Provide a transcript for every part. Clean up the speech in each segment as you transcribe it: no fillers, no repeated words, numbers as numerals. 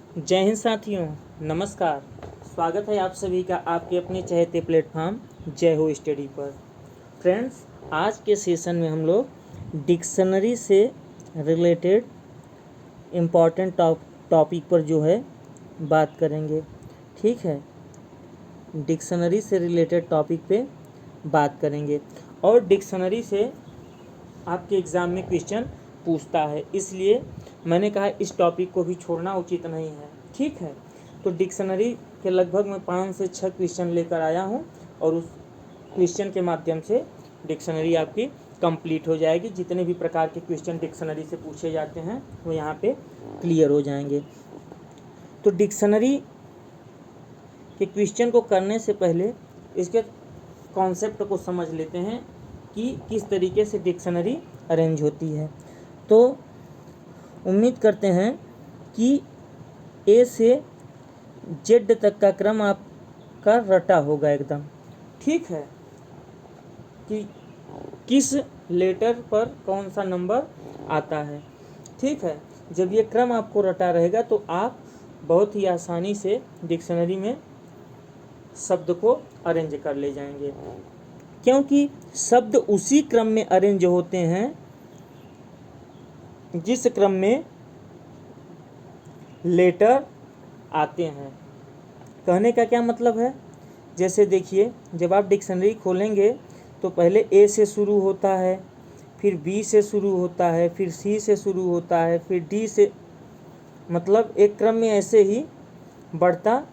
जय हिंद साथियों, नमस्कार। स्वागत है आप सभी का आपके अपने चहेते प्लेटफॉर्म जय हो स्टडी पर। फ्रेंड्स, आज के सेशन में हम लोग डिक्शनरी से रिलेटेड इम्पॉर्टेंट टॉपिक पर जो है बात करेंगे। ठीक है, डिक्शनरी से रिलेटेड टॉपिक पे बात करेंगे और डिक्शनरी से आपके एग्ज़ाम में क्वेश्चन पूछता है, इसलिए मैंने कहा इस टॉपिक को भी छोड़ना उचित नहीं है। ठीक है, तो डिक्शनरी के लगभग मैं 5 से 6 क्वेश्चन लेकर आया हूं और उस क्वेश्चन के माध्यम से डिक्शनरी आपकी कंप्लीट हो जाएगी। जितने भी प्रकार के क्वेश्चन डिक्शनरी से पूछे जाते हैं वो यहाँ पे क्लियर हो जाएंगे। तो डिक्शनरी के क्वेश्चन को करने से पहले इसके कॉन्सेप्ट को समझ लेते हैं कि किस तरीके से डिक्शनरी अरेंज होती है। तो उम्मीद करते हैं कि ए से जेड तक का क्रम आपका रटा होगा एकदम। ठीक है, कि किस लेटर पर कौन सा नंबर आता है। ठीक है, जब ये क्रम आपको रटा रहेगा तो आप बहुत ही आसानी से डिक्शनरी में शब्द को अरेंज कर ले जाएंगे, क्योंकि शब्द उसी क्रम में अरेंज होते हैं जिस क्रम में लेटर आते हैं। कहने का क्या मतलब है, जैसे देखिए, जब आप डिक्शनरी खोलेंगे तो पहले ए से शुरू होता है, फिर बी से शुरू होता है, फिर सी से शुरू होता है, फिर डी से, मतलब एक क्रम में ऐसे ही बढ़ता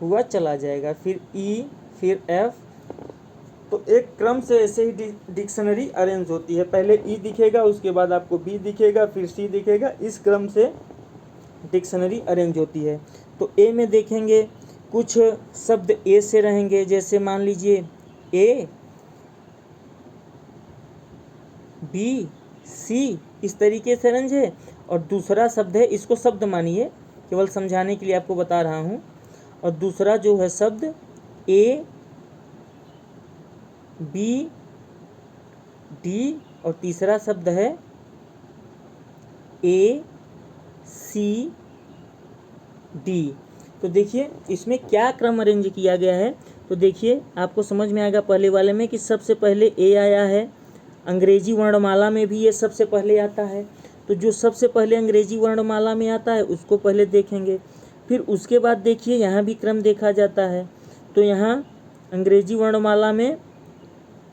हुआ चला जाएगा, फिर ई, फिर एफ। तो एक क्रम से ऐसे ही डिक्शनरी अरेंज होती है। पहले ई दिखेगा, उसके बाद आपको बी दिखेगा, फिर सी दिखेगा। इस क्रम से डिक्शनरी अरेंज होती है। तो ए में देखेंगे कुछ शब्द ए से रहेंगे, जैसे मान लीजिए ए, बी, सी, इस तरीके से अरेंज है। और दूसरा शब्द है, इसको शब्द मानिए, केवल समझाने के लिए आपको बता रहा हूँ। और दूसरा जो है शब्द ए, बी, डी, और तीसरा शब्द है ए, सी, डी। तो देखिए इसमें क्या क्रम अरेंज किया गया है। तो देखिए आपको समझ में आएगा पहले वाले में कि सबसे पहले ए आया है। अंग्रेजी वर्णमाला में भी ये सबसे पहले आता है। तो जो सबसे पहले अंग्रेजी वर्णमाला में आता है उसको पहले देखेंगे। फिर उसके बाद देखिए यहाँ भी क्रम देखा जाता है। तो यहाँ अंग्रेजी वर्णमाला में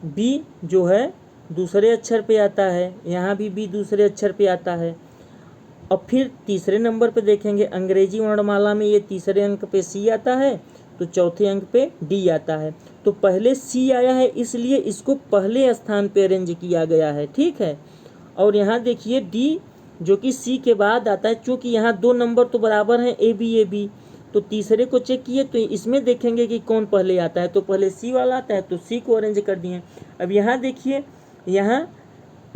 बी जो है दूसरे अक्षर पे आता है, यहाँ भी बी दूसरे अक्षर पे आता है। और फिर तीसरे नंबर पे देखेंगे अंग्रेजी वर्णमाला में ये तीसरे अंक पे सी आता है, तो चौथे अंक पे डी आता है। तो पहले सी आया है, इसलिए इसको पहले स्थान पे अरेंज किया गया है। ठीक है, और यहाँ देखिए डी जो कि सी के बाद आता है। चूँकि यहाँ 2 नंबर तो बराबर हैं, ए बी, तो तीसरे को चेक किए तो इसमें देखेंगे कि कौन पहले आता है। तो पहले सी वाला आता है तो सी को अरेंज कर दिए। अब यहाँ देखिए, यहाँ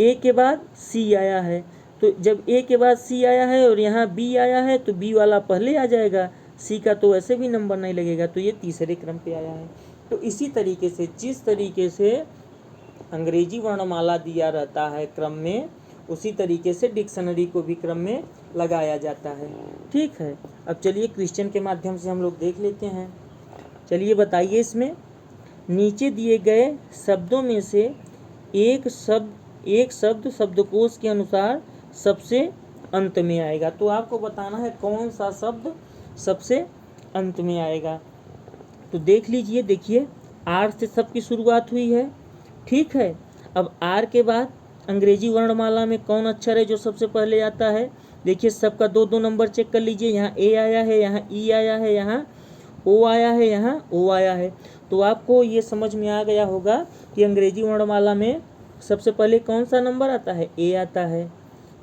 ए के बाद सी आया है, तो जब ए के बाद सी आया है और यहाँ बी आया है तो बी वाला पहले आ जाएगा, सी का तो वैसे भी नंबर नहीं लगेगा, तो ये तीसरे क्रम पे आया है। तो इसी तरीके से जिस तरीके से अंग्रेजी वर्णमाला दिया रहता है क्रम में, उसी तरीके से डिक्शनरी को भी क्रम में लगाया जाता है। ठीक है, अब चलिए क्वेश्चन के माध्यम से हम लोग देख लेते हैं। चलिए बताइए, इसमें नीचे दिए गए शब्दों में से एक शब्द शब्दकोश के अनुसार सबसे अंत में आएगा। तो आपको बताना है कौन सा शब्द सबसे अंत में आएगा। तो देख लीजिए, देखिए आर से सबकी शुरुआत हुई है। ठीक है, अब आर के बाद अंग्रेजी वर्णमाला में कौन अक्षर है जो सबसे पहले आता है। देखिए सबका 2-2 नंबर चेक कर लीजिए। यहाँ ए आया है, यहाँ ई आया है, यहाँ ओ आया है, यहाँ ओ आया है। तो आपको ये समझ में आ गया होगा कि अंग्रेजी वर्णमाला में सबसे पहले कौन सा नंबर आता है, ए आता है।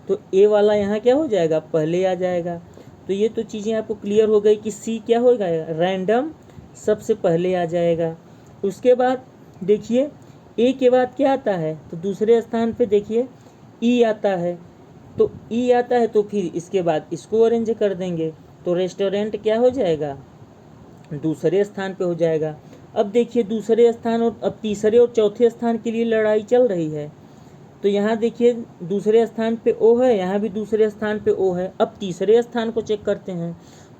तो ए वाला यहाँ क्या हो जाएगा, पहले आ जाएगा। तो ये तो चीज़ें आपको क्लियर हो गई कि सी क्या होगा, रैंडम सबसे पहले आ जाएगा। उसके बाद देखिए ए के बाद क्या आता है, तो दूसरे स्थान पे देखिए ई आता है। तो ई आता है तो फिर इसके बाद इसको अरेंज कर देंगे, तो रेस्टोरेंट क्या हो जाएगा, दूसरे स्थान पे हो जाएगा। अब देखिए दूसरे स्थान और अब तीसरे और चौथे स्थान के लिए लड़ाई चल रही है। तो यहाँ देखिए दूसरे स्थान पे ओ है, यहाँ भी दूसरे स्थान पे ओ है। अब तीसरे स्थान को चेक करते हैं,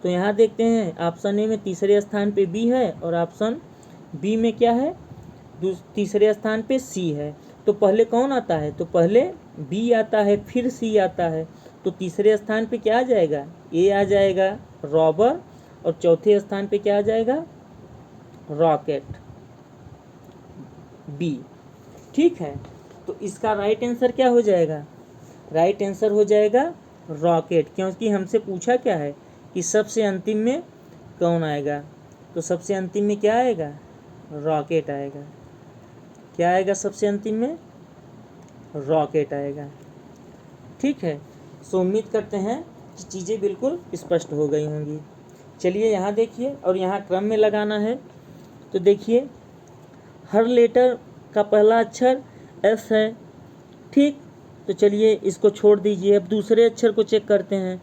तो यहाँ देखते हैं ऑप्शन ए में तीसरे स्थान पे बी है और ऑप्शन बी में क्या है, तीसरे स्थान पे सी है। तो पहले कौन आता है, तो पहले बी आता है फिर सी आता है। तो तीसरे स्थान पे क्या आ जाएगा, ए आ जाएगा रॉबर, और चौथे स्थान पे क्या आ जाएगा, रॉकेट, बी। ठीक है, तो इसका राइट आंसर क्या हो जाएगा, राइट आंसर हो जाएगा रॉकेट, क्योंकि हमसे पूछा क्या है कि सबसे अंतिम में कौन आएगा। तो सबसे अंतिम में क्या आएगा, रॉकेट आएगा। क्या आएगा सबसे अंतिम में, रॉकेट आएगा। ठीक है, सो उम्मीद करते हैं कि चीज़ें बिल्कुल स्पष्ट हो गई होंगी। चलिए यहाँ देखिए, और यहाँ क्रम में लगाना है। तो देखिए हर लेटर का पहला अक्षर एस है। ठीक, तो चलिए इसको छोड़ दीजिए। अब दूसरे अक्षर को चेक करते हैं।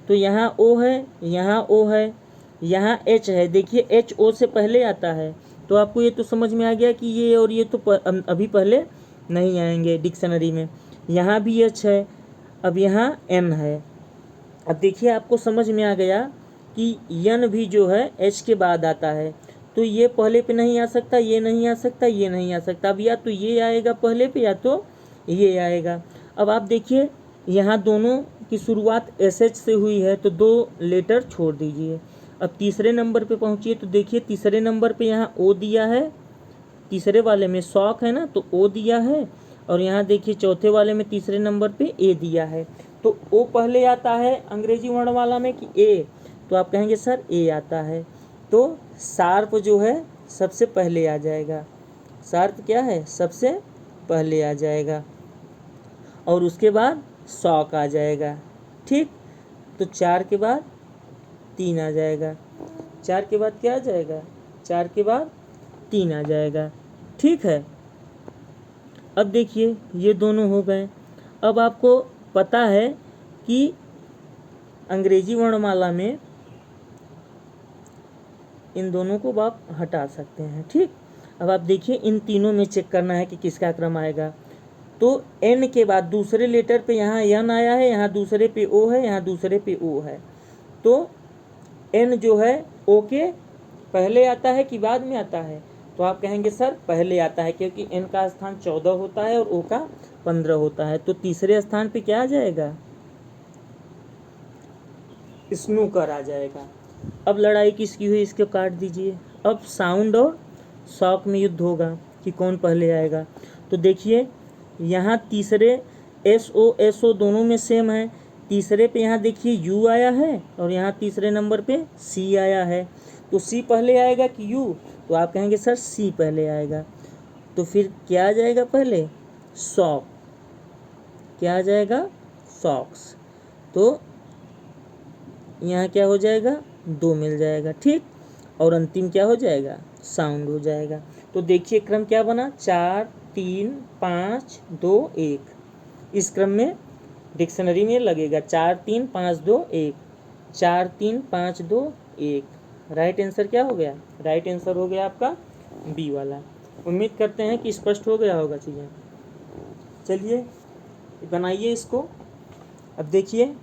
तो यहाँ ओ है, यहाँ ओ है, यहाँ एच है। देखिए एच ओ से पहले आता है, तो आपको ये तो समझ में आ गया कि ये और ये तो अभी पहले नहीं आएंगे डिक्शनरी में। यहाँ भी एच है, अब यहाँ एन है। अब देखिए आपको समझ में आ गया कि यन भी जो है एच के बाद आता है, तो ये पहले पे नहीं आ सकता, ये नहीं आ सकता, ये नहीं आ सकता। अब या तो ये आएगा पहले पे या तो ये आएगा। अब आप देखिए यहाँ दोनों की शुरुआत एस एच से हुई है, तो 2 लेटर छोड़ दीजिए। अब तीसरे नंबर पे पहुँचिए, तो देखिए तीसरे नंबर पे यहाँ ओ दिया है, तीसरे वाले में शौक है ना, तो ओ दिया है। और यहाँ देखिए चौथे वाले में तीसरे नंबर पे ए दिया है। तो ओ पहले आता है अंग्रेजी वर्णमाला में कि ए, तो आप कहेंगे सर ए आता है। तो शार्प जो है सबसे पहले आ जाएगा, शार्प क्या है सबसे पहले आ जाएगा, और उसके बाद शौक आ जाएगा। ठीक, तो 4 के बाद 3 आ जाएगा, 4 के बाद क्या आ जाएगा, 4 के बाद 3 आ जाएगा। ठीक है, अब देखिए ये दोनों हो गए। अब आपको पता है कि अंग्रेजी वर्णमाला में इन दोनों को आप हटा सकते हैं। ठीक, अब आप देखिए इन तीनों में चेक करना है कि किसका क्रम आएगा। तो एन के बाद दूसरे लेटर पे यहाँ एन आया है, यहाँ दूसरे पे ओ है, यहाँ दूसरे पे ओ है। तो एन जो है ओ के पहले आता है कि बाद में आता है, तो आप कहेंगे सर पहले आता है, क्योंकि एन का स्थान 14 होता है और ओ का 15 होता है। तो तीसरे स्थान पे क्या आ जाएगा, स्नूकर आ जाएगा। अब लड़ाई किसकी हुई, इसको काट दीजिए। अब साउंड और शॉक में युद्ध होगा कि कौन पहले आएगा। तो देखिए यहाँ तीसरे एस ओ दोनों में सेम है। तीसरे पे यहाँ देखिए यू आया है और यहाँ तीसरे नंबर पे सी आया है। तो सी पहले आएगा कि यू, तो आप कहेंगे सर सी पहले आएगा। तो फिर क्या आ जाएगा पहले, सॉक। क्या आ जाएगा, सॉक्स। तो यहाँ क्या हो जाएगा, 2 मिल जाएगा। ठीक, और अंतिम क्या हो जाएगा, साउंड हो जाएगा। तो देखिए क्रम क्या बना, 4 3 5 2 1। इस क्रम में डिक्शनरी में लगेगा 4 3 5 2 1, 4 3 5 2 1। राइट आंसर क्या हो गया, राइट आंसर हो गया आपका बी वाला। उम्मीद करते हैं कि स्पष्ट हो गया होगा चीज़ें। चलिए बनाइए इसको। अब देखिए,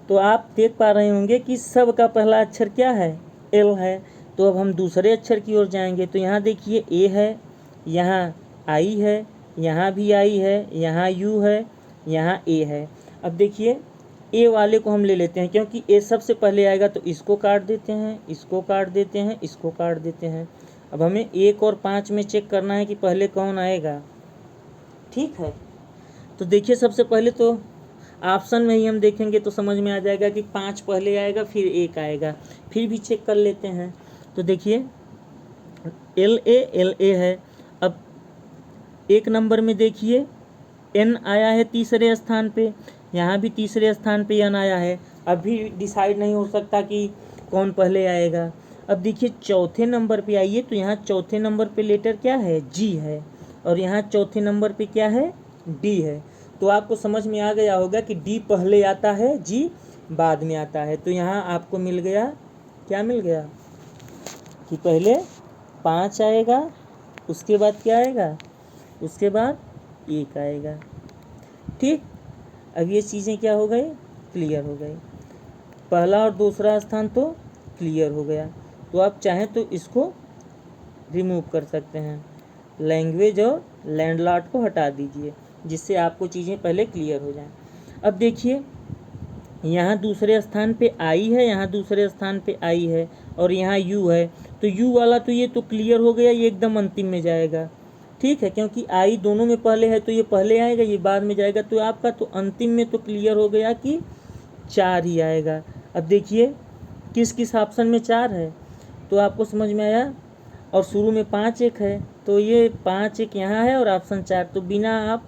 तो आप देख पा रहे होंगे कि सब का पहला अक्षर क्या है, एल है। तो अब हम दूसरे अक्षर की ओर जाएंगे। तो यहाँ देखिए ए है, यहाँ आई है, यहाँ भी आई है, यहाँ यू है, यहाँ ए है। अब देखिए ए वाले को हम ले लेते हैं, क्योंकि ए सबसे पहले आएगा। तो इसको काट देते हैं, इसको काट देते हैं, इसको काट देते हैं। अब हमें 1 और 5 में चेक करना है कि पहले कौन आएगा। ठीक है, तो देखिए सबसे पहले तो ऑप्शन में ही हम देखेंगे तो समझ में आ जाएगा कि 5 पहले आएगा फिर 1 आएगा। फिर भी चेक कर लेते हैं। तो देखिए एल ए है। अब 1 नंबर में देखिए एन आया है तीसरे स्थान पे, यहाँ भी तीसरे स्थान पे एन आया है। अभी डिसाइड नहीं हो सकता कि कौन पहले आएगा। अब देखिए चौथे नंबर पे आइए, तो यहाँ चौथे नंबर पे लेटर क्या है, जी है, और यहाँ चौथे नंबर पे क्या है, डी है। तो आपको समझ में आ गया होगा कि डी पहले आता है, जी बाद में आता है। तो यहाँ आपको मिल गया, क्या मिल गया कि पहले 5 आएगा, उसके बाद क्या आएगा, उसके बाद 1 आएगा। ठीक, अब ये चीज़ें क्या हो गई, क्लियर हो गई। पहला और दूसरा स्थान तो क्लियर हो गया। तो आप चाहें तो इसको रिमूव कर सकते हैं, लैंग्वेज और लैंडलॉर्ड को हटा दीजिए, जिससे आपको चीज़ें पहले क्लियर हो जाएं। अब देखिए यहाँ दूसरे स्थान पे आई है, यहाँ दूसरे स्थान पे आई है, और यहाँ यू है। तो यू वाला तो ये तो क्लियर हो गया, ये एकदम अंतिम में जाएगा। ठीक है, क्योंकि आई दोनों में पहले है तो ये पहले आएगा, ये बाद में जाएगा। तो आपका तो अंतिम में तो क्लियर हो गया कि 4 ही आएगा। अब देखिए किस किस ऑप्शन में 4 है, तो आपको समझ में आया। और शुरू में 5 1 है, तो ये 5 1 यहाँ है और ऑप्शन 4, तो बिना आप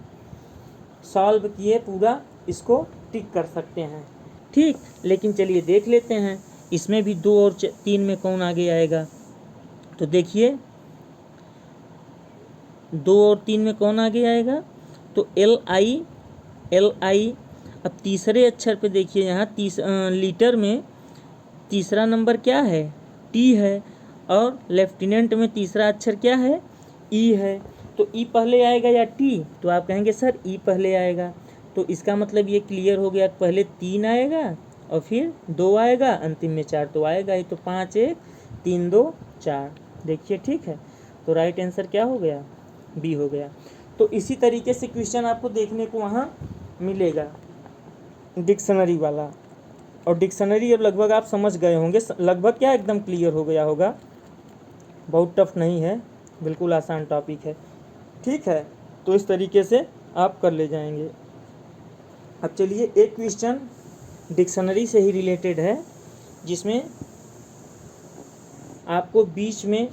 सॉल्व किए पूरा इसको टिक कर सकते हैं। ठीक, लेकिन चलिए देख लेते हैं इसमें भी 2 और 3 में कौन आगे आएगा। तो देखिए 2 और 3 में कौन आगे आएगा, तो एल आई। अब तीसरे अक्षर पे देखिए, यहाँ लीटर में तीसरा नंबर क्या है, टी है, और लेफ्टिनेंट में तीसरा अक्षर क्या है, ई है। तो ई पहले आएगा या टी, तो आप कहेंगे सर ई पहले आएगा। तो इसका मतलब ये क्लियर हो गया, पहले 3 आएगा और फिर 2 आएगा, अंतिम में 4 तो आएगा ही। तो 5 1 3 2 4, देखिए ठीक है। तो राइट आंसर क्या हो गया, बी हो गया। तो इसी तरीके से क्वेश्चन आपको देखने को वहाँ मिलेगा डिक्शनरी वाला। और डिक्शनरी अब लगभग आप समझ गए होंगे, लगभग क्या एकदम क्लियर हो गया होगा, बहुत टफ नहीं है, बिल्कुल आसान टॉपिक है। ठीक है, तो इस तरीके से आप कर ले जाएंगे। अब चलिए एक क्वेश्चन डिक्शनरी से ही रिलेटेड है, जिसमें आपको बीच में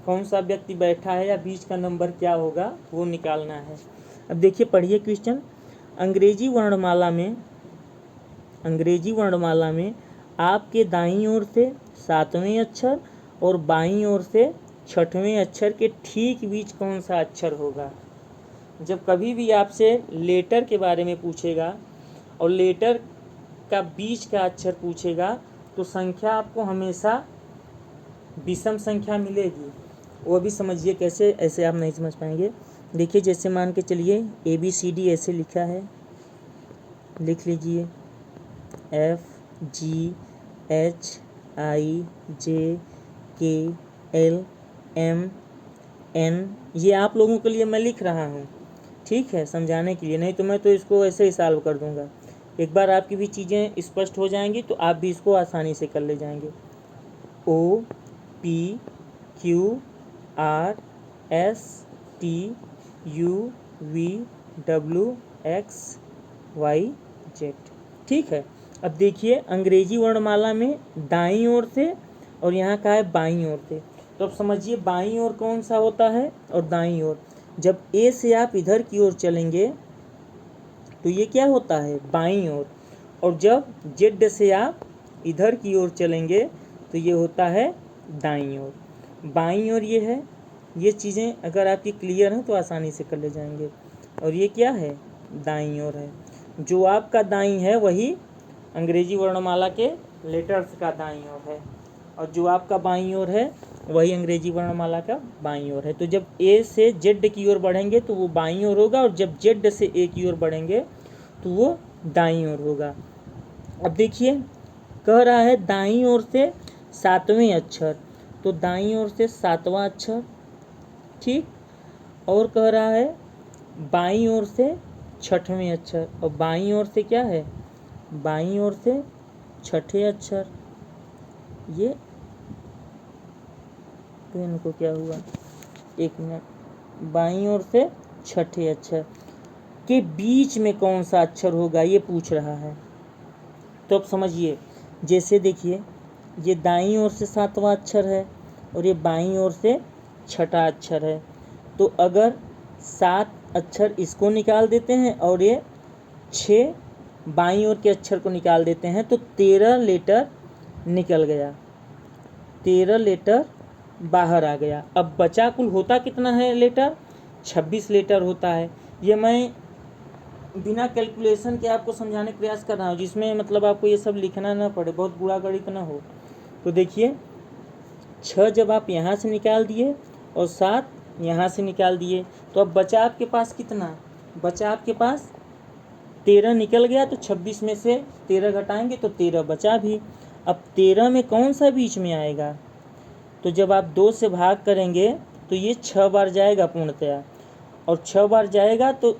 कौन सा व्यक्ति बैठा है या बीच का नंबर क्या होगा वो निकालना है। अब देखिए पढ़िए क्वेश्चन। अंग्रेजी वर्णमाला में आपके दाईं ओर से 7वें अक्षर और बाईं ओर से 6वें अक्षर के ठीक बीच कौन सा अक्षर होगा। जब कभी भी आपसे लेटर के बारे में पूछेगा और लेटर का बीच का अक्षर पूछेगा, तो संख्या आपको हमेशा विषम संख्या मिलेगी। वो भी समझिए कैसे, ऐसे आप नहीं समझ पाएंगे। देखिए जैसे मान के चलिए ABCD ऐसे लिखा है, लिख लीजिए FGHIJKLMN। ये आप लोगों के लिए मैं लिख रहा हूँ, ठीक है, समझाने के लिए, नहीं तो मैं तो इसको ऐसे ही सॉल्व कर दूंगा। एक बार आपकी भी चीज़ें स्पष्ट हो जाएंगी तो आप भी इसको आसानी से कर ले जाएंगे। OPQRSTUVWXYZ, ठीक है। अब देखिए अंग्रेजी वर्णमाला में दाईं ओर से और यहाँ का है बाईं ओर से। तो अब समझिए बाईं ओर कौन सा होता है और दाईं ओर। जब ए से आप इधर की ओर चलेंगे तो ये क्या होता है, बाईं ओर। और जब जेड से आप इधर की ओर चलेंगे तो ये होता है दाईं ओर। बाईं ओर ये है। ये चीज़ें अगर आपकी क्लियर हैं तो आसानी से कर ले जाएंगे। और ये क्या है, दाईं ओर है। जो आपका दाईं है वही अंग्रेजी वर्णमाला के लेटर्स का दाईं ओर है, और जो आपका बाईं ओर है वही अंग्रेजी वर्णमाला का बाईं ओर है। तो जब ए से जेड की ओर बढ़ेंगे तो वो बाईं ओर होगा, और जब जेड से ए की ओर बढ़ेंगे तो वो दाईं ओर होगा। अब देखिए कह रहा है दाईं ओर से 7वें अक्षर, तो दाईं ओर से 7वां अक्षर, ठीक। और कह रहा है बाईं ओर से 6वें अक्षर, और बाईं ओर से क्या है, बाईं ओर से 6ठे अक्षर। ये तो इनको क्या हुआ, एक मिनट, बाईं ओर से 6ठे अक्षर के बीच में कौन सा अक्षर होगा ये पूछ रहा है। तो अब समझिए, जैसे देखिए ये दाईं ओर से 7वां अक्षर है और ये बाईं ओर से 6ठा अक्षर है। तो अगर 7 अक्षर इसको निकाल देते हैं और ये 6 बाईं ओर के अक्षर को निकाल देते हैं तो 13 लेटर निकल गया, 13 लेटर बाहर आ गया। अब बचा कुल होता कितना है लेटर, 26 लेटर होता है। ये मैं बिना कैलकुलेशन के आपको समझाने का प्रयास कर रहा हूँ, जिसमें मतलब आपको ये सब लिखना ना पड़े, बहुत बुरा गणित ना हो। तो देखिए 6 जब आप यहाँ से निकाल दिए और 7 यहाँ से निकाल दिए, तो अब बचा आपके पास कितना, बचा आपके पास 13 निकल गया, तो 26 में से 13 घटाएंगे तो 13 बचा भी। अब 13 में कौन सा बीच में आएगा, तो जब आप 2 से भाग करेंगे तो ये 6 बार जाएगा पूर्णतया, और 6 बार जाएगा तो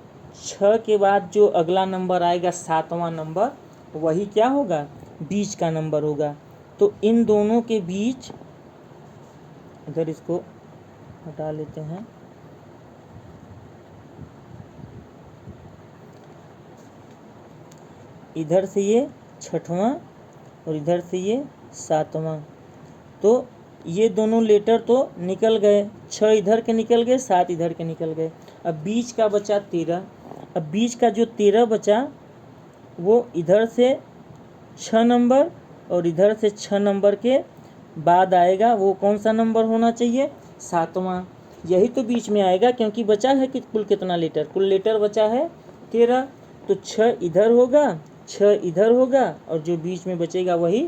6 के बाद जो अगला नंबर आएगा 7वां नंबर, वही क्या होगा, बीच का नंबर होगा। तो इन दोनों के बीच, इधर इसको हटा लेते हैं, इधर से ये 6वां और इधर से ये 7वां, तो ये दोनों लेटर तो निकल गए, 6 इधर के निकल गए, 7 इधर के निकल गए। अब बीच का बचा 13। अब बीच का जो 13 बचा वो इधर से 6 नंबर और इधर से 6 नंबर के बाद आएगा, वो कौन सा नंबर होना चाहिए, 7वां। यही तो बीच में आएगा, क्योंकि बचा है कि कुल कितना लेटर, कुल लेटर बचा है 13, तो 6 इधर होगा, 6 इधर होगा, और जो बीच में बचेगा वही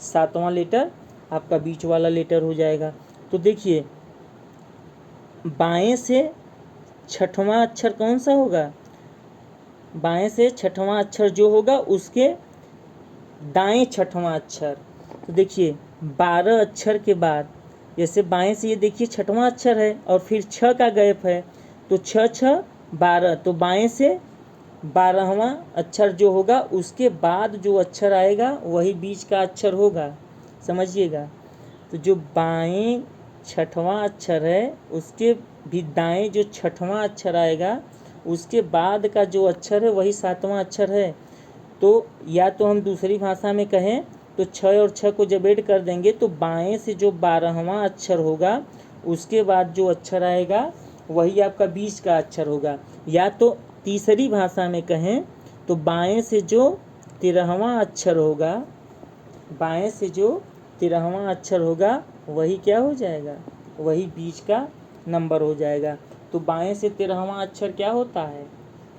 7वां लेटर आपका बीच वाला लेटर हो जाएगा। तो देखिए बाएं से 6वां अक्षर कौन सा होगा, बाएं से 6वां अक्षर जो होगा उसके दाएं 6वां अक्षर। तो देखिए 12 अक्षर के बाद, जैसे बाएं से ये देखिए 6वां अक्षर है और फिर 6 का गैप है, तो 6 6 12, तो बाएं से 12वां अक्षर जो होगा उसके बाद जो अक्षर आएगा वही बीच का अक्षर होगा, समझिएगा। तो जो बाएं 6वां अक्षर है उसके भी दाएं जो 6वां अक्षर आएगा उसके बाद का जो अक्षर है वही 7वां अक्षर है। तो या तो हम दूसरी भाषा में कहें तो 6 और 6 को जब ऐड कर देंगे तो बाएं से जो 12वां अक्षर होगा उसके बाद जो अक्षर आएगा वही आपका बीच का अक्षर होगा। या तो तीसरी भाषा में कहें तो बाएं से जो 13वां अक्षर होगा, बाएं से जो 13वां अक्षर होगा वही क्या हो जाएगा, वही बीच का नंबर हो जाएगा। तो बाएं से 13वां अक्षर क्या होता है,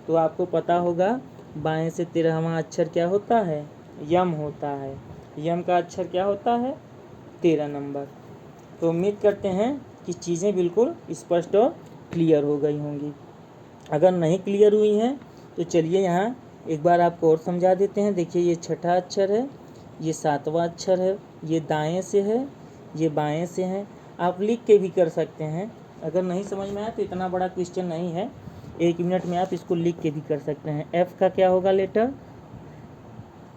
तो आपको पता होगा बाएं से 13वां अक्षर क्या होता है, यम होता है। यम का अक्षर क्या होता है, 13 नंबर। तो उम्मीद करते हैं कि चीज़ें बिल्कुल स्पष्ट और क्लियर हो गई होंगी। अगर नहीं क्लियर हुई हैं तो चलिए यहाँ एक बार आपको और समझा देते हैं। देखिए ये 6ठा अक्षर है, ये 7वां अक्षर है, ये दाएं से है, ये बाएं से है। आप लिख के भी कर सकते हैं, अगर नहीं समझ में आया तो इतना बड़ा क्वेश्चन नहीं है, 1 मिनट में आप इसको लिख के भी कर सकते हैं। एफ का क्या होगा लेटर,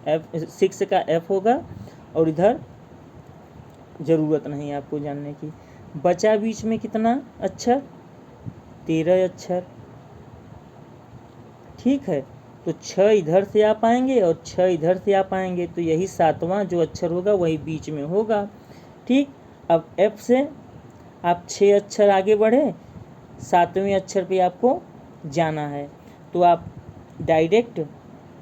एफ 6 का एफ होगा, और इधर ज़रूरत नहीं है आपको जानने की। बचा बीच में कितना अक्षर, 13 अक्षर, ठीक है। तो 6 इधर से आप आएंगे और 6 इधर से आप आएंगे, तो यही 7वां जो अक्षर होगा वही बीच में होगा, ठीक। अब एफ से आप 6 अक्षर आगे बढ़े, 7वें अक्षर पे आपको जाना है, तो आप डायरेक्ट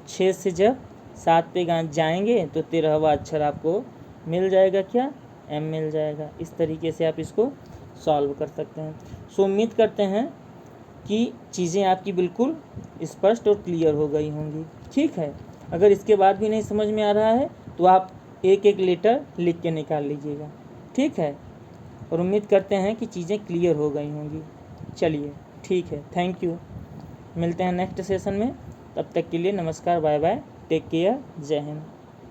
6 से जब 7 पे जाएंगे तो 13वां अक्षर आपको मिल जाएगा, क्या, एम मिल जाएगा। इस तरीके से आप इसको सॉल्व कर सकते हैं। सो उम्मीद करते हैं कि चीज़ें आपकी बिल्कुल स्पष्ट और क्लियर हो गई होंगी, ठीक है। अगर इसके बाद भी नहीं समझ में आ रहा है तो आप एक एक लेटर लिख के निकाल लीजिएगा, ठीक है। और उम्मीद करते हैं कि चीज़ें क्लियर हो गई होंगी। चलिए ठीक है, थैंक यू, मिलते हैं नेक्स्ट सेशन में। तब तक के लिए नमस्कार, बाय बाय, टेक केयर, जय हिंद।